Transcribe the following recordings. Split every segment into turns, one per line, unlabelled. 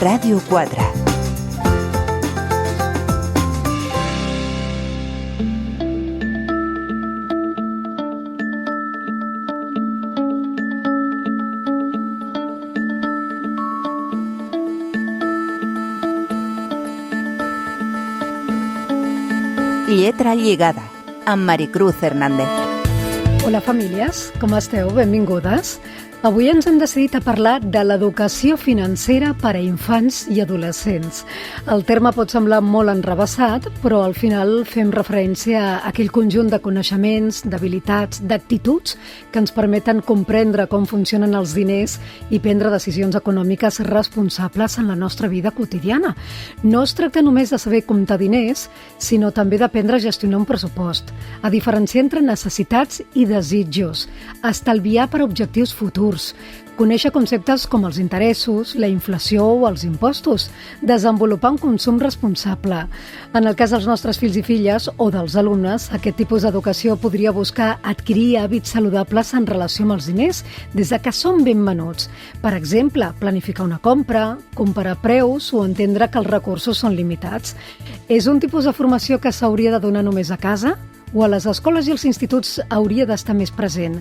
Ràdio 4. Lletra lligada, amb Maricruz Hernández.
Hola famílies, com esteu? Benvingudes. Avui ens hem decidit a parlar de l'educació financera per a infants i adolescents. El terme pot semblar molt enrevessat, però al final fem referència a aquell conjunt de coneixements, d'habilitats, d'actituds que ens permeten comprendre com funcionen els diners i prendre decisions econòmiques responsables en la nostra vida quotidiana. No es tracta només de saber comptar diners, sinó també d'aprendre a gestionar un pressupost, a diferenciar entre necessitats i desitjos, a estalviar per a objectius futurs, conèixer conceptes com els interessos, la inflació o els impostos, desenvolupar un consum responsable. En el cas dels nostres fills i filles o dels alumnes, aquest tipus d'educació podria buscar adquirir hàbits saludables en relació amb els diners des de que són ben menuts. Per exemple, planificar una compra, comparar preus o entendre que els recursos són limitats. És un tipus de formació que s'hauria de donar només a casa? O a les escoles i els instituts hauria d'estar més present?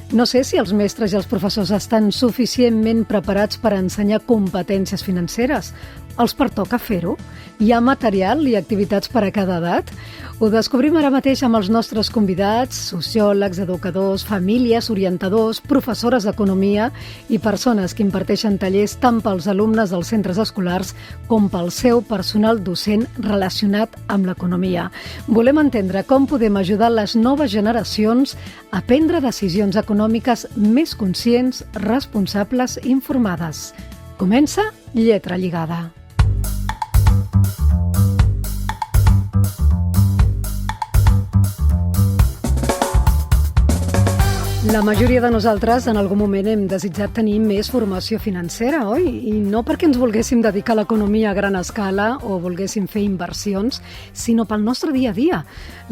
No sé si els mestres i els professors estan suficientment preparats per ensenyar competències financeres. Els pertoca fer-ho? Hi ha material i activitats per a cada edat? Ho descobrim ara mateix amb els nostres convidats, sociòlegs, educadors, famílies, orientadors, professores d'economia i persones que imparteixen tallers tant pels alumnes dels centres escolars com pel seu personal docent relacionat amb l'economia. Volem entendre com podem ajudar les noves generacions a prendre decisions econòmiques més conscients, responsables i informades. Comença Lletra lligada. La majoria de nosaltres en algun moment hem desitjat tenir més formació financera, oi? I no perquè ens volguéssim dedicar a l'economia a gran escala o volguéssim fer inversions, sinó pel nostre dia a dia.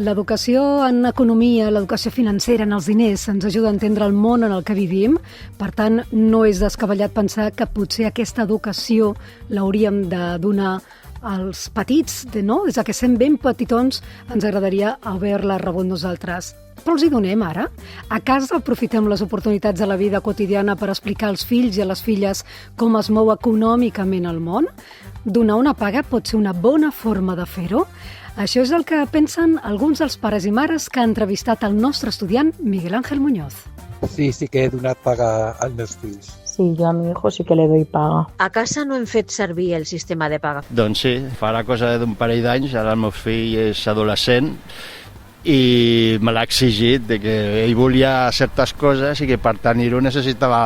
L'educació en economia, l'educació financera en els diners ens ajuda a entendre el món en el que vivim. Per tant, no és descabellat pensar que potser aquesta educació l'hauríem de donar als petits, no? Des que som ben petitons ens agradaria haver-la rebut nosaltres. Però els hi donem ara? A casa aprofitem les oportunitats de la vida quotidiana per explicar als fills i a les filles com es mou econòmicament el món? Donar una paga pot ser una bona forma de fer-ho? Això és el que pensen alguns dels pares i mares que ha entrevistat el nostre estudiant Miguel Ángel Muñoz.
Sí que he donat paga als meus fills.
Sí, yo a mi hijo sí que le doy paga.
A casa no hem fet servir el sistema de paga.
Doncs sí, farà cosa d'un parell d'anys, ara el meu fill és adolescent i me l'ha exigit de que ell volia certes coses i que per tenir-ho necessitava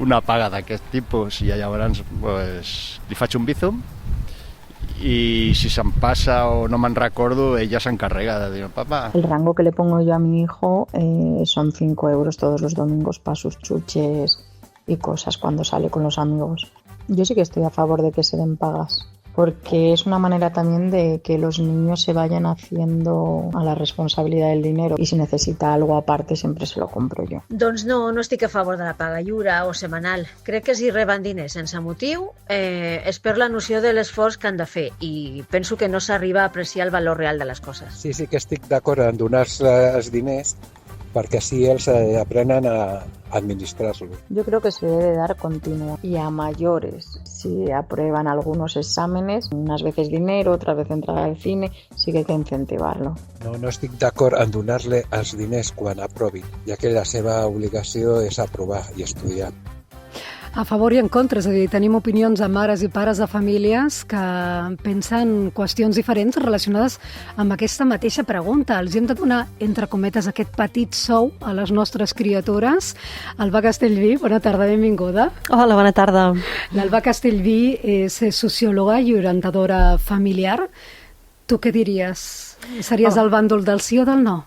una paga d'aquest tipus i llavors pues, li faig un bizum y si se'm pasa o no me'n recordo, ella s'encarrega de dir, papá.
El rango que le pongo yo a mi hijo son 5 euros todos los domingos para sus chuches y cosas cuando sale con los amigos. Yo sí que estoy a favor de que se den pagas, porque es una manera también de que los niños se vayan haciendo a la responsabilidad del dinero y si necesita algo aparte siempre se lo compro yo.
Doncs no estic a favor de la paga lliure o setmanal. Crec que si reben diners sense motiu és per la noció de l'esforç que han de fer i penso que no s'arriba a apreciar el valor real de les coses.
Sí que estic d'acord en donar-se els diners perquè així ells aprenen a administrar-lo.
Yo creo que se debe dar continuo y a mayores. Si aprueban algunos exámenes, unas veces dinero, otras veces entrada al cine, sí que hay que incentivarlo.
No estic d'acord en donar-li els diners quan aprovin, ja que la seva obligació és aprovar i estudiar.
A favor i en contra, és a dir, tenim opinions de mares i pares de famílies que pensen qüestions diferents relacionades amb aquesta mateixa pregunta. Els hem de donar, entre cometes, aquest petit sou a les nostres criatures. Alba Castellví, bona tarda, benvinguda.
Hola, bona tarda.
L'Alba Castellví és sociòloga i orientadora familiar. Tu què diries? Series al bàndol del sí o del no?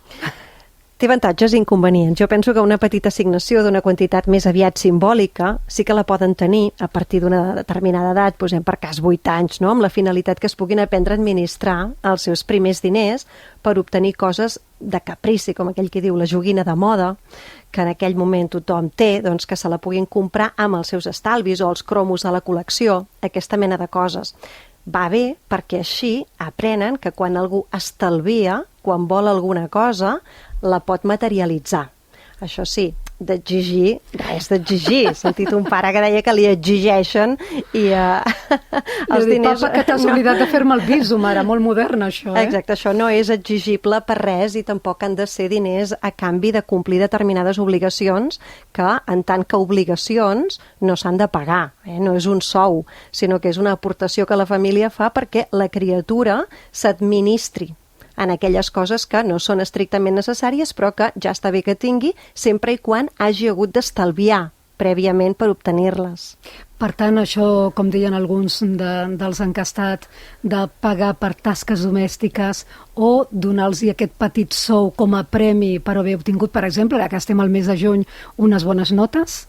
Té avantatges i inconvenients. Jo penso que una petita assignació d'una quantitat més aviat simbòlica sí que la poden tenir a partir d'una determinada edat, posem per cas 8 anys, no? Amb la finalitat que es puguin aprendre a administrar els seus primers diners per obtenir coses de caprici, com aquell que diu la joguina de moda, que en aquell moment tothom té, doncs que se la puguin comprar amb els seus estalvis o els cromos de la col·lecció, aquesta mena de coses. Va bé perquè així aprenen que quan algú estalvia, quan vol alguna cosa, la pot materialitzar. Això sí, d'exigir, res d'exigir. He sentit un pare que deia que li exigeixen i els diners...
Papa, que t'has oblidat de fer-me el viso, mare, molt moderna això, eh?
Exacte, això no és exigible per res i tampoc han de ser diners a canvi de complir determinades obligacions que, en tant que obligacions, no s'han de pagar, no és un sou, sinó que és una aportació que la família fa perquè la criatura s'administri en aquelles coses que no són estrictament necessàries però que ja està bé que tingui sempre i quan hagi hagut d'estalviar prèviament per obtenir-les.
Per tant, això, com deien alguns dels encastats, de pagar per tasques domèstiques o donar-los aquest petit sou com a premi per haver obtingut, per exemple, ara que estem al mes de juny, unes bones notes?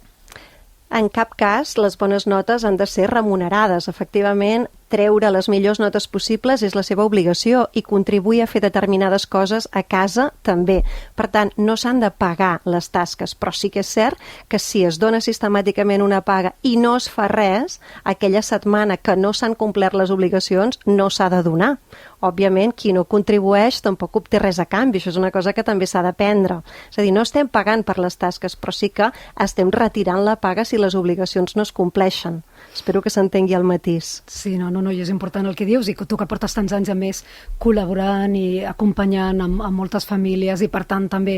En cap cas les bones notes han de ser remunerades. Efectivament, treure les millors notes possibles és la seva obligació i contribuir a fer determinades coses a casa també. Per tant, no s'han de pagar les tasques, però sí que és cert que si es dona sistemàticament una paga i no es fa res, aquella setmana que no s'han complert les obligacions no s'ha de donar. Òbviament, qui no contribueix tampoc obté res a canvi, això és una cosa que també s'ha d'aprendre. És a dir, no estem pagant per les tasques, però sí que estem retirant la paga si les obligacions no es compleixen. Espero que s'entengui el matís.
Sí, no, i és important el que dius, i tu que portes tants anys a més col·laborant i acompanyant amb moltes famílies, i per tant també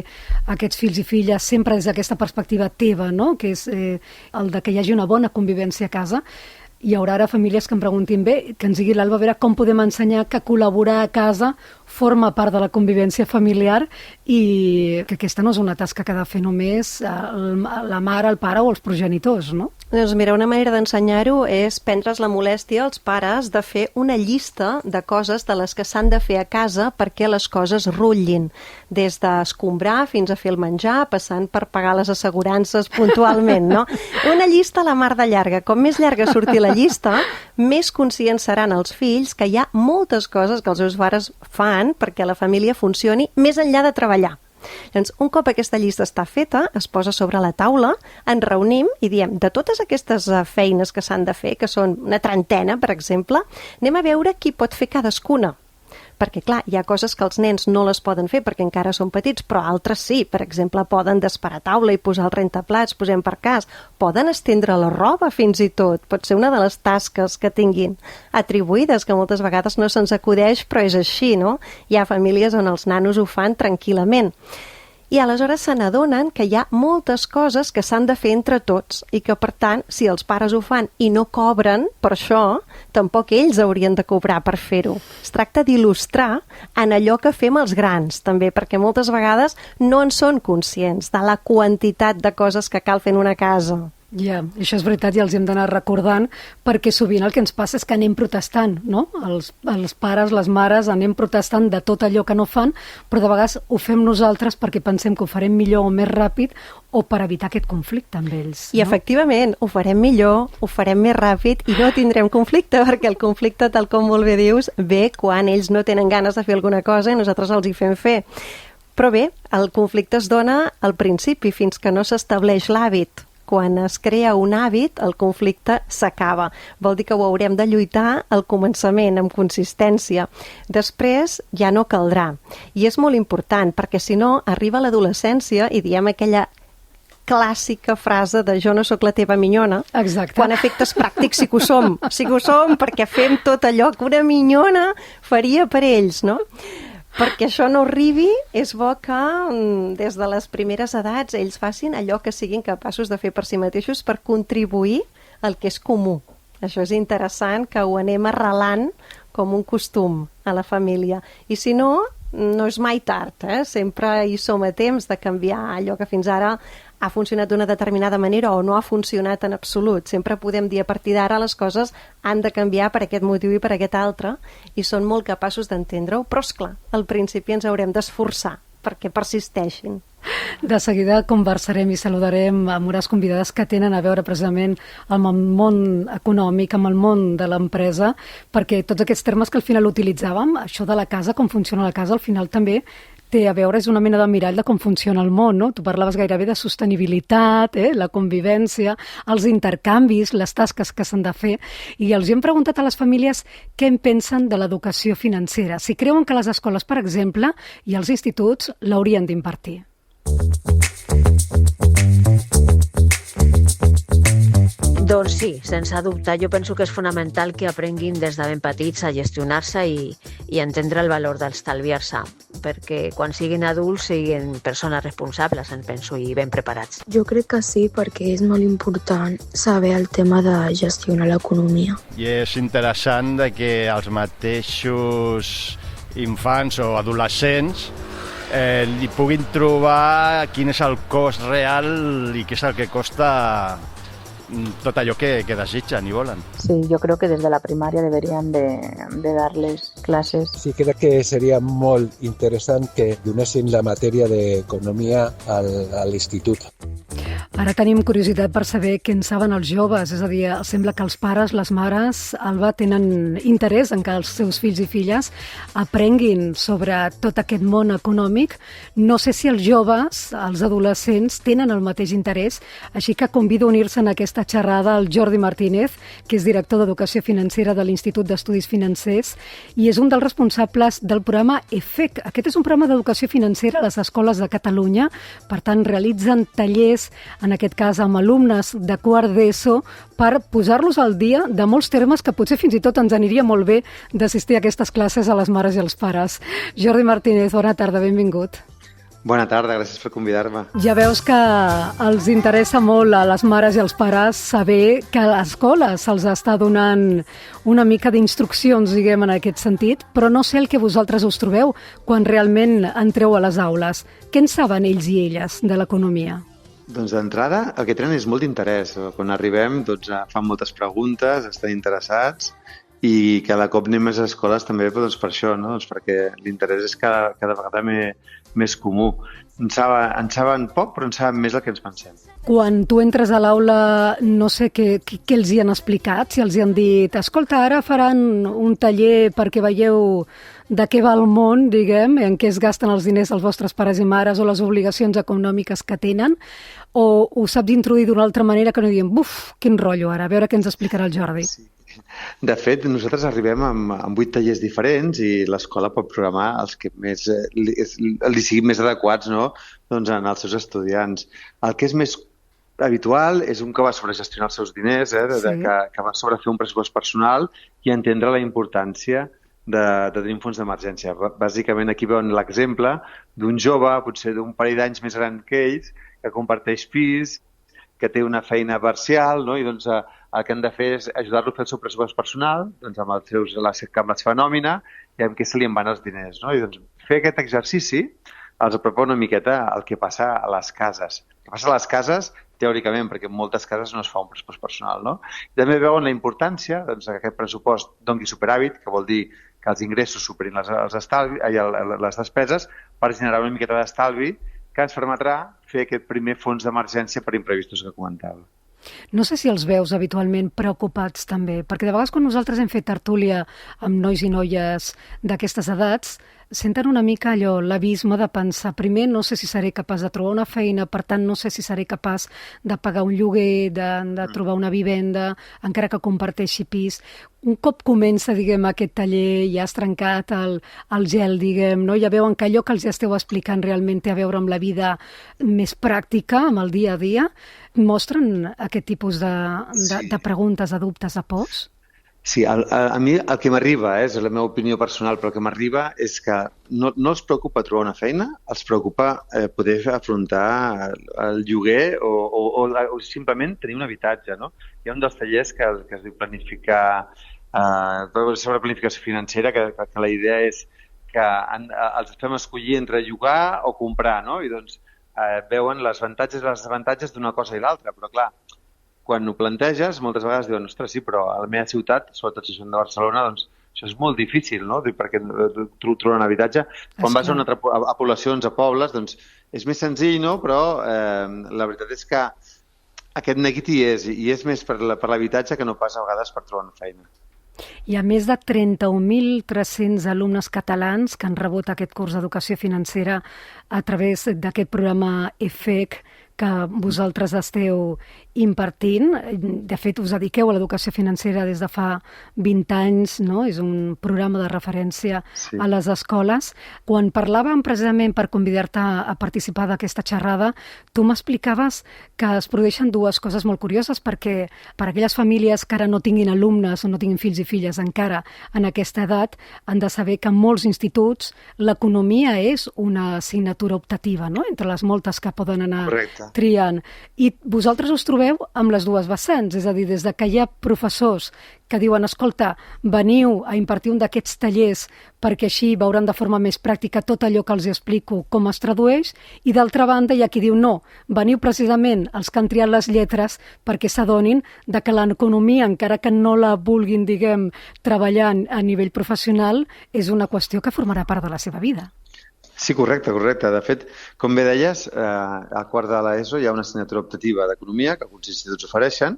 aquests fills i filles, sempre des d'aquesta perspectiva teva, no? Que és el de que hi hagi una bona convivència a casa. Hi haurà ara famílies que em preguntin bé, que ens digui l'Alba, a veure com podem ensenyar que col·laborar a casa forma part de la convivència familiar i que aquesta no és una tasca que ha de fer només la mare, el pare o els progenitors, no?
Doncs mira, una manera d'ensenyar-ho és prendre's la molèstia als pares de fer una llista de coses de les que s'han de fer a casa perquè les coses rutllin, des d'escombrar fins a fer el menjar, passant per pagar les assegurances puntualment, no? Una llista a la mar de llarga. Com més llarga surti la llista, més conscients seran els fills que hi ha moltes coses que els seus pares fan perquè la família funcioni més enllà de treballar. Llavors, un cop aquesta llista està feta, es posa sobre la taula, ens reunim i diem, de totes aquestes feines que s'han de fer, que són una trentena, per exemple, anem a veure qui pot fer cadascuna. Perquè, clar, hi ha coses que els nens no les poden fer perquè encara són petits, però altres sí. Per exemple, poden desparar taula i posar el rentaplats, posem per cas. Poden estendre la roba, fins i tot. Pot ser una de les tasques que tinguin atribuïdes, que moltes vegades no se'ns acudeix, però és així, no? Hi ha famílies on els nanos ho fan tranquil·lament. I aleshores se n'adonen que hi ha moltes coses que s'han de fer entre tots i que, per tant, si els pares ho fan i no cobren per això, tampoc ells haurien de cobrar per fer-ho. Es tracta d'il·lustrar en allò que fem els grans, també, perquè moltes vegades no en són conscients de la quantitat de coses que cal fer en una casa.
Ja, això és veritat i els hem d'anar recordant perquè sovint el que ens passa és que anem protestant, no? Els pares, les mares anem protestant de tot allò que no fan, però de vegades ho fem nosaltres perquè pensem que ho farem millor o més ràpid o per evitar aquest conflicte amb ells.
I efectivament, ho farem millor, ho farem més ràpid i no tindrem conflicte, perquè el conflicte, tal com molt bé dius, ve quan ells no tenen ganes de fer alguna cosa i nosaltres els hi fem fer. Però bé, el conflicte es dona al principi, fins que no s'estableix l'hàbit. Quan es crea un hàbit, el conflicte s'acaba. Vol dir que ho haurem de lluitar al començament, amb consistència. Després ja no caldrà. I és molt important, perquè si no, arriba l'adolescència i diem aquella clàssica frase de jo no sóc la teva minyona.
Exacte.
Quan a efectes pràctics sí que ho som. Sí que ho som perquè fem tot allò que una minyona faria per ells, no? Perquè això no arribi, és bo que des de les primeres edats ells facin allò que siguin capaços de fer per si mateixos per contribuir al que és comú. Això és interessant, que ho anem arrelant com un costum a la família. I si no, no és mai tard, sempre hi som a temps de canviar allò que fins ara ha funcionat d'una determinada manera o no ha funcionat en absolut. Sempre podem dir a partir d'ara les coses han de canviar per aquest motiu i per aquest altre i són molt capaços d'entendre-ho, però esclar, al principi ens haurem d'esforçar perquè persisteixin.
De seguida conversarem i saludarem amb unes convidades que tenen a veure precisament amb el món econòmic, amb el món de l'empresa, perquè tots aquests termes que al final utilitzàvem, això de la casa, com funciona la casa, al final també té a veure, és una mena de mirall de com funciona el món, no? Tu parlaves gairebé de sostenibilitat, la convivència, els intercanvis, les tasques que s'han de fer, i els hem preguntat a les famílies què en pensen de l'educació financera, si creuen que les escoles, per exemple, i els instituts l'haurien d'impartir.
Doncs sí, sense dubte. Jo penso que és fonamental que aprenguin des de ben petits a gestionar-se i a entendre el valor d'estalviar-se, perquè quan siguin adults siguin persones responsables, en penso, i ben preparats.
Jo crec que sí, perquè és molt important saber el tema de gestionar l'economia.
I és interessant de que els mateixos infants o adolescents li puguin trobar quin és el cost real i què és el que costa tot allò que desitgen i volen.
Sí, yo creo que desde la primaria deberían de darles clases.
Sí, crec que seria molt interessant que donessin la matèria d'economia a l'institut.
Ara tenim curiositat per saber què en saben els joves, és a dir, sembla que els pares, les mares, Alba, tenen interès en que els seus fills i filles aprenguin sobre tot aquest món econòmic. No sé si els joves, els adolescents, tenen el mateix interès, així que convido a unir-se en aquesta xerrada al Jordi Martínez, que és director d'Educació Financera de l'Institut d'Estudis Financers i és un dels responsables del programa EFEC. Aquest és un programa d'educació financera a les escoles de Catalunya, per tant realitzen tallers, en aquest cas amb alumnes de quart d'ESO, per posar-los al dia de molts termes que potser fins i tot ens aniria molt bé d'assistir a aquestes classes a les mares i als pares. Jordi Martínez, bona tarda, benvingut.
Bona tarda, gràcies per convidar-me.
Ja veus que els interessa molt a les mares i als pares saber que a l'escola se'ls està donant una mica d'instruccions, diguem, en aquest sentit, però no sé el que vosaltres us trobeu quan realment entreu a les aules. Què en saben ells i elles de l'economia?
Doncs d'entrada el que tenen és molt d'interès. Quan arribem doncs, fan moltes preguntes, estan interessats i cada cop anem més a escoles també doncs, per això, no? Doncs perquè l'interès és cada vegada més comú. En saben poc, però en saben més del que ens pensem.
Quan tu entres a l'aula, no sé què els hi han explicat, si els hi han dit escolta, ara faran un taller perquè veieu de què va el món, diguem, en què es gasten els diners dels vostres pares i mares o les obligacions econòmiques que tenen, o ho saps introduir d'una altra manera que no diem, buf, quin rotllo ara, a veure què ens explicarà el Jordi.
Sí. De fet, nosaltres arribem amb 8 tallers diferents i l'escola pot programar els que més li siguin més adequats, no? Doncs en els seus estudiants. El que és més habitual és un que va sobre gestionar els seus diners, sí. que va sobre fer un pressupost personal i entendre la importància de tenir un fons d'emergència. Bàsicament aquí veuen l'exemple d'un jove, potser d'un parell d'anys més gran que ells, que comparteix pis, que té una feina parcial, no? I doncs el que han de fer és ajudar-lo a fer el seu pressupost personal, doncs amb la seva nòmina i amb què se li en van els diners, no? I doncs fer aquest exercici els apropa una miqueta el que passa a les cases. El que passa a les cases, teòricament, perquè en moltes cases no es fa un pressupost personal, no? I també veuen la importància doncs, que aquest pressupost doni superàvit, que vol dir que els ingressos superin les despeses, per generar una miqueta d'estalvi que ens permetrà fer aquest primer fons d'emergència per imprevistos que comentava.
No sé si els veus habitualment preocupats també, perquè de vegades quan nosaltres hem fet tertúlia amb nois i noies d'aquestes edats, senten una mica allò, l'abisme de pensar, primer no sé si seré capaç de trobar una feina, per tant no sé si seré capaç de pagar un lloguer, de trobar una vivenda, encara que comparteixi pis. Un cop comença, diguem, aquest taller, ja has trencat el gel, diguem, no? Ja veuen que allò que els esteu explicant realment té a veure amb la vida més pràctica, amb el dia a dia. Mostren aquest tipus de preguntes, de dubtes, de pors?
Sí, a mi el que m'arriba, és la meva opinió personal, però el que m'arriba és que no els preocupa trobar una feina, els preocupa poder afrontar el lloguer o simplement tenir un habitatge, no? Hi ha un dels tallers que es diu planificar, sobre planificació financera, que la idea és que els fem escollir entre llogar o comprar, no? I doncs veuen les avantatges i les desavantatges d'una cosa i l'altra, però clar, quan ho planteges, moltes vegades diuen, ostres, sí, però a la meva ciutat, sobretot si són de Barcelona, doncs Això és molt difícil, no? Perquè trobar un habitatge. Quan vas a poblacions, a pobles, doncs és més senzill, no? Però la veritat és que aquest neguit hi és, i és més per l'habitatge que no pas a vegades per trobar una feina.
Hi ha més de 31.300 alumnes catalans que han rebut aquest curs d'educació financera a través d'aquest programa EFEC que vosaltres esteu impartint. De fet, us dediqueu a l'educació financera des de fa 20 anys, no? És un programa de referència a les escoles. Quan parlàvem precisament per convidar-te a participar d'aquesta xerrada, tu m'explicaves que es produeixen dues coses molt curioses, perquè per aquelles famílies que ara no tinguin alumnes o no tinguin fills i filles encara en aquesta edat, han de saber que en molts instituts l'economia és una assignatura optativa, no? Entre les moltes que poden anar triant. I vosaltres us trobeu amb les dues vessants, és a dir, des de que hi ha professors que diuen, escolta, veniu a impartir un d'aquests tallers perquè així veuran de forma més pràctica tot allò que els explico com es tradueix, i d'altra banda hi ha qui diu, no, veniu precisament els que han triat les lletres perquè s'adonin de que l'economia, encara que no la vulguin, diguem, treballar a nivell professional, és una qüestió que formarà part de la seva vida.
Sí, correcte. De fet, com bé deies, a quart de l'ESO hi ha una assignatura optativa d'economia que alguns instituts ofereixen.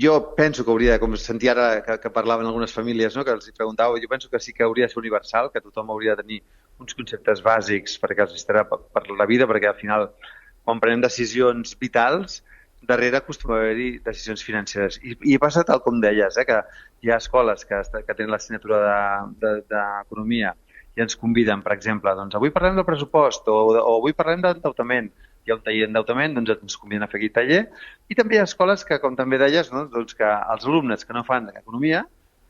Jo penso que hauria, com sentia ara que parlaven algunes famílies, no, que els preguntava, jo penso que sí que hauria de ser universal, que tothom hauria de tenir uns conceptes bàsics perquè els estarà per la vida, perquè al final, quan prenem decisions vitals, darrere acostuma a haver-hi decisions financeres. I passa tal com deies, que hi ha escoles que tenen l'assignatura d'economia i ens conviden, per exemple, doncs avui parlem del pressupost o avui parlem d'endeutament. Hi ha un taller d'endeutament, doncs ens conviden a fer aquest taller. I també hi ha escoles que, com també deies, no, doncs que els alumnes que no fan economia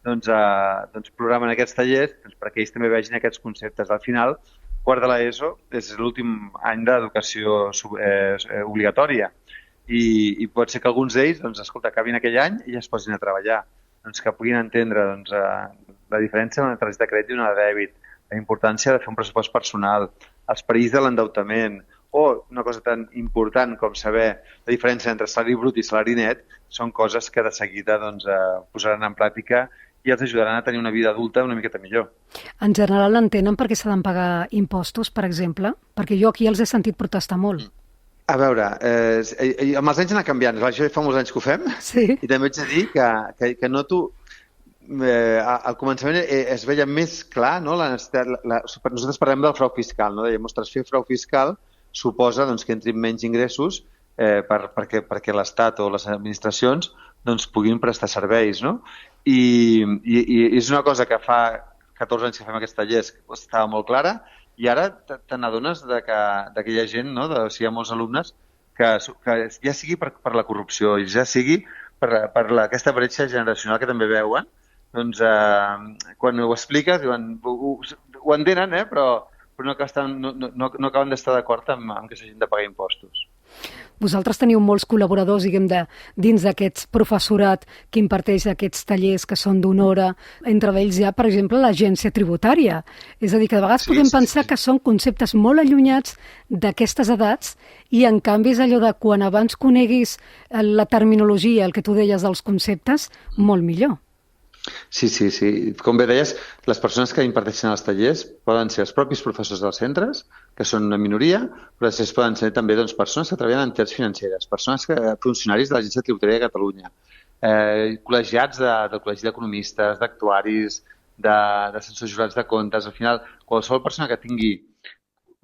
doncs programen aquests tallers perquè ells també vegin aquests conceptes. Al final, quart de l'ESO és l'últim any d'educació obligatòria i pot ser que alguns d'ells, doncs, escolta, acabin aquell any i ja es posin a treballar, doncs que puguin entendre la diferència entre una targeta de crèdit i una de dèbit, la importància de fer un pressupost personal, els perills de l'endeutament, o una cosa tan important com saber la diferència entre salari brut i salari net, són coses que de seguida posaran en pràctica i els ajudaran a tenir una vida adulta una miqueta millor.
En general entenen per què s'ha de pagar impostos, per exemple? Perquè jo aquí els he sentit protestar molt.
A veure, amb els anys anar canviant. Això fa molts anys que ho fem, i també haig de dir que noto al començament es veia més clar, no? Nosaltres parlem del frau fiscal, no? Dèiem, ostres, fer frau fiscal suposa que entrin menys ingressos perquè l'Estat o les administracions puguin prestar serveis, no? I és una cosa que fa 14 anys que fem aquests tallers que estava molt clara, i ara te n'adones que hi ha gent, no? Hi ha molts alumnes que ja sigui per la corrupció i ja sigui per aquesta bretxa generacional que també veuen, doncs quan ho expliques ho entenen, però no acaben d'estar d'acord amb que s'hagin de pagar impostos.
Vosaltres teniu molts col·laboradors, diguem, dins d'aquest professorat que imparteix aquests tallers que són d'una hora. Entre ells hi ha, per exemple, l'agència tributària. És a dir, que de vegades podem pensar que són conceptes molt allunyats d'aquestes edats i, en canvi, és allò de quan abans coneguis la terminologia, el que tu deies dels conceptes, molt millor.
Sí. Com bé deies, les persones que imparteixen els tallers poden ser els propis professors dels centres, que són una minoria, però després poden ser també persones que treballen en entitats financeres, funcionaris de l'Agència Tributària de Catalunya, col·legiats del Col·legi d'Economistes, d'actuaris, d'assessors jurats de comptes. Al final, qualsevol persona que tingui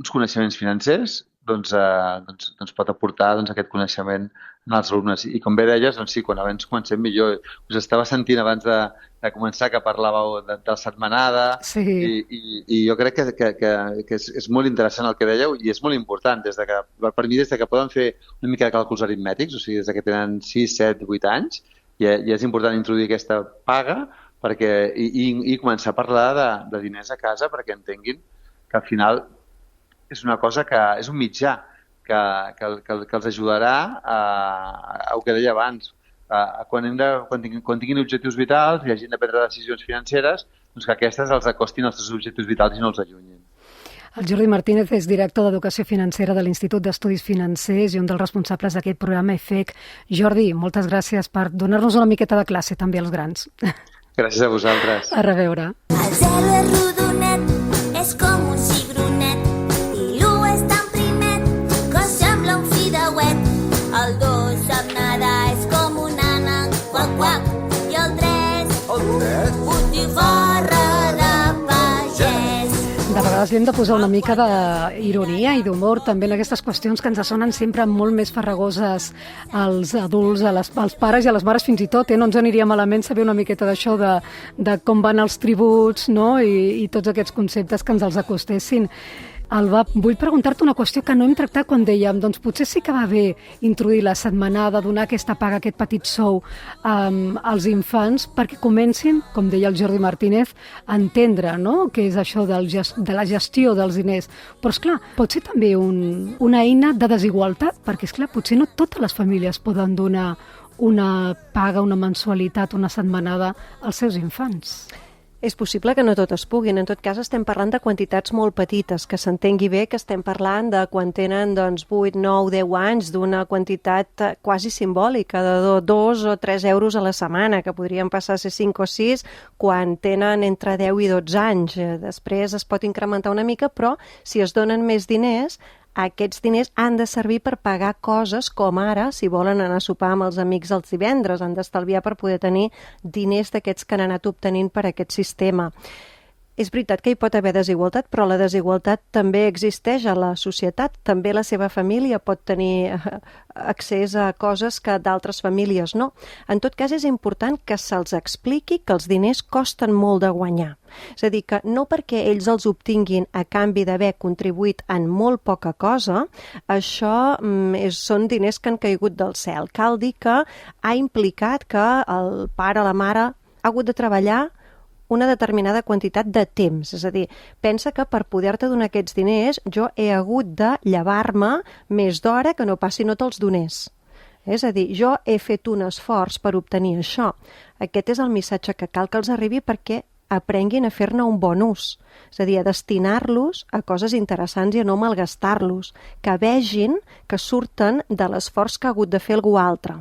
uns coneixements financers pot aportar aquest coneixement als alumnes. I com bé deies, sí, quan abans comencem millor. Us estava sentint abans de començar que parlàveu del setmanada, i jo crec que és molt interessant el que dèieu i és molt important, per mi des que poden fer una mica de càlculs aritmètics, o sigui, des que tenen 6, 7, 8 anys, ja és important introduir aquesta paga i començar a parlar de diners a casa perquè entenguin que al final és una cosa que és un mitjà que els ajudarà a el que deia abans, quan tinguin objectius vitals i hagin de prendre decisions financeres, que aquestes els acostin als seus objectius vitals i no els allunyin.
El Jordi Martínez és director d'Educació Financera de l'Institut d'Estudis Financers i un dels responsables d'aquest programa EFEC. Jordi, moltes gràcies per donar-nos una miqueta de classe també als grans.
Gràcies a vosaltres.
A reveure.
El 0 és rodonet, és com un cigronet, i l'1 és tan primet que sembla un fideuet. El 2 sap nedar, és com un ànec, quac, quac, i el 3, botifarra de pagès.
De vegades li hem de posar una mica d'ironia i d'humor també en aquestes qüestions que ens sonen sempre molt més farragoses als adults, als pares i a les mares fins i tot. No ens aniria malament saber una miqueta d'això, de com van els tributs, no? I tots aquests conceptes que ens els acostessin. Alba, vull preguntar-te una qüestió que no hem tractat quan dèiem, doncs potser sí que va bé introduir la setmanada, donar aquesta paga, aquest petit sou als infants perquè comencin, com deia el Jordi Martínez, a entendre, no?, què és això de la gestió dels diners. Però, esclar, pot ser també una eina de desigualtat, perquè, esclar, potser no totes les famílies poden donar una paga, una mensualitat, una setmanada als seus infants.
És possible que no totes puguin. En tot cas, estem parlant de quantitats molt petites, que s'entengui bé que estem parlant de quan tenen 8, 9, 10 anys, d'una quantitat quasi simbòlica, de 2 o 3 euros a la setmana, que podrien passar a ser 5 o 6 quan tenen entre 10 i 12 anys. Després es pot incrementar una mica, però si es donen més diners, aquests diners han de servir per pagar coses com ara, si volen anar a sopar amb els amics els divendres, han d'estalviar per poder tenir diners d'aquests que han anat obtenint per aquest sistema. És veritat que hi pot haver desigualtat, però la desigualtat també existeix a la societat. També la seva família pot tenir accés a coses que d'altres famílies no. En tot cas, és important que se'ls expliqui que els diners costen molt de guanyar. És a dir, que no perquè ells els obtinguin a canvi d'haver contribuït en molt poca cosa, això són diners que han caigut del cel. Cal dir que ha implicat que el pare o la mare ha hagut de treballar una determinada quantitat de temps. És a dir, pensa que per poder-te donar aquests diners jo he hagut de llevar-me més d'hora que no pas si no te'ls donés. És a dir, jo he fet un esforç per obtenir això. Aquest és el missatge que cal que els arribi perquè aprenguin a fer-ne un bon ús. És a dir, a destinar-los a coses interessants i a no malgastar-los. Que vegin que surten de l'esforç que ha hagut de fer algú altre.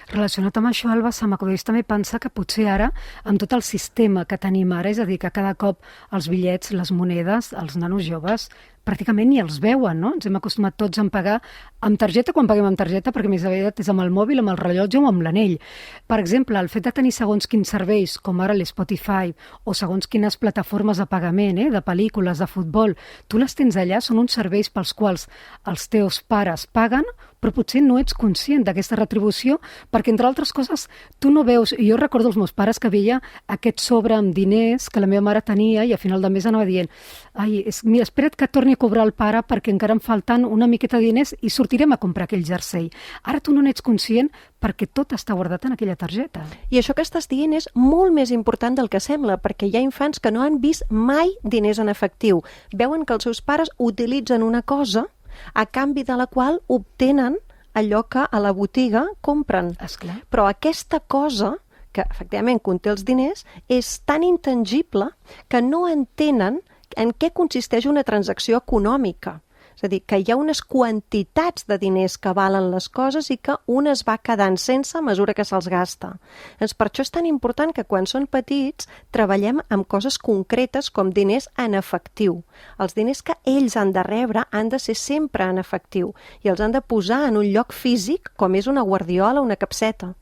Relacionat amb això, Alba, se m'acudeix també pensar que potser ara, amb tot el sistema que tenim ara, és a dir, que cada cop els bitllets, les monedes, els nanos joves, pràcticament ni els veuen, no? Ens hem acostumat tots a pagar amb targeta quan paguem amb targeta, perquè més aviat és amb el mòbil, amb el rellotge o amb l'anell. Per exemple, el fet de tenir segons quins serveis, com ara l'Spotify, o segons quines plataformes de pagament, de pel·lícules, de futbol, tu les tens allà, són uns serveis pels quals els teus pares paguen, però potser no ets conscient d'aquesta retribució, perquè, entre altres coses, tu no veus... Jo recordo els meus pares que veia aquest sobre amb diners que la meva mare tenia i a final de mes anava dient mira, espera't que torni a cobrar el pare perquè encara em falten una miqueta de diners i sortirem a comprar aquell jersei. Ara tu no n'ets conscient perquè tot està guardat en aquella targeta.
I això que estàs dient és molt més important del que sembla, perquè hi ha infants que no han vist mai diners en efectiu. Veuen que els seus pares utilitzen una cosa a canvi de la qual obtenen allò que a la botiga compren.
Esclar.
Però aquesta cosa, que efectivament conté els diners, és tan intangible que no entenen en què consisteix una transacció econòmica. És a dir, que hi ha unes quantitats de diners que valen les coses i que un es va quedant sense a mesura que se'ls gasta. Doncs per això és tan important que quan són petits treballem amb coses concretes com diners en efectiu. Els diners que ells han de rebre han de ser sempre en efectiu i els han de posar en un lloc físic com és una guardiola o una capseta.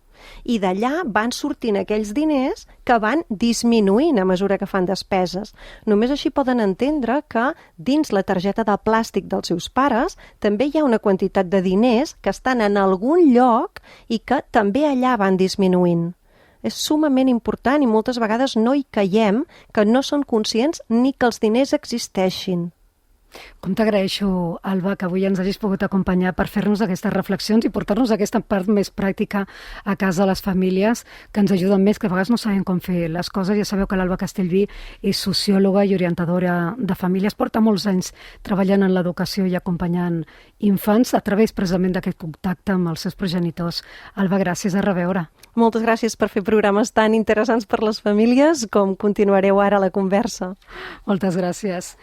I d'allà van sortint aquells diners que van disminuint a mesura que fan despeses. Només així poden entendre que dins la targeta de plàstic dels seus pares també hi ha una quantitat de diners que estan en algun lloc i que també allà van disminuint. És sumament important i moltes vegades no hi caiem, que no són conscients ni que els diners existeixin.
Com t'agraeixo, Alba, que avui ens hagis pogut acompanyar per fer-nos aquestes reflexions i portar-nos aquesta part més pràctica a casa a les famílies, que ens ajuden més, que a vegades no sabem com fer les coses. Ja sabeu que l'Alba Castellví és sociòloga i orientadora de famílies, porta molts anys treballant en l'educació i acompanyant infants a través precisament d'aquest contacte amb els seus progenitors. Alba, gràcies, a reveure.
Moltes gràcies per fer programes tan interessants per les famílies com continuareu ara la conversa.
Moltes gràcies.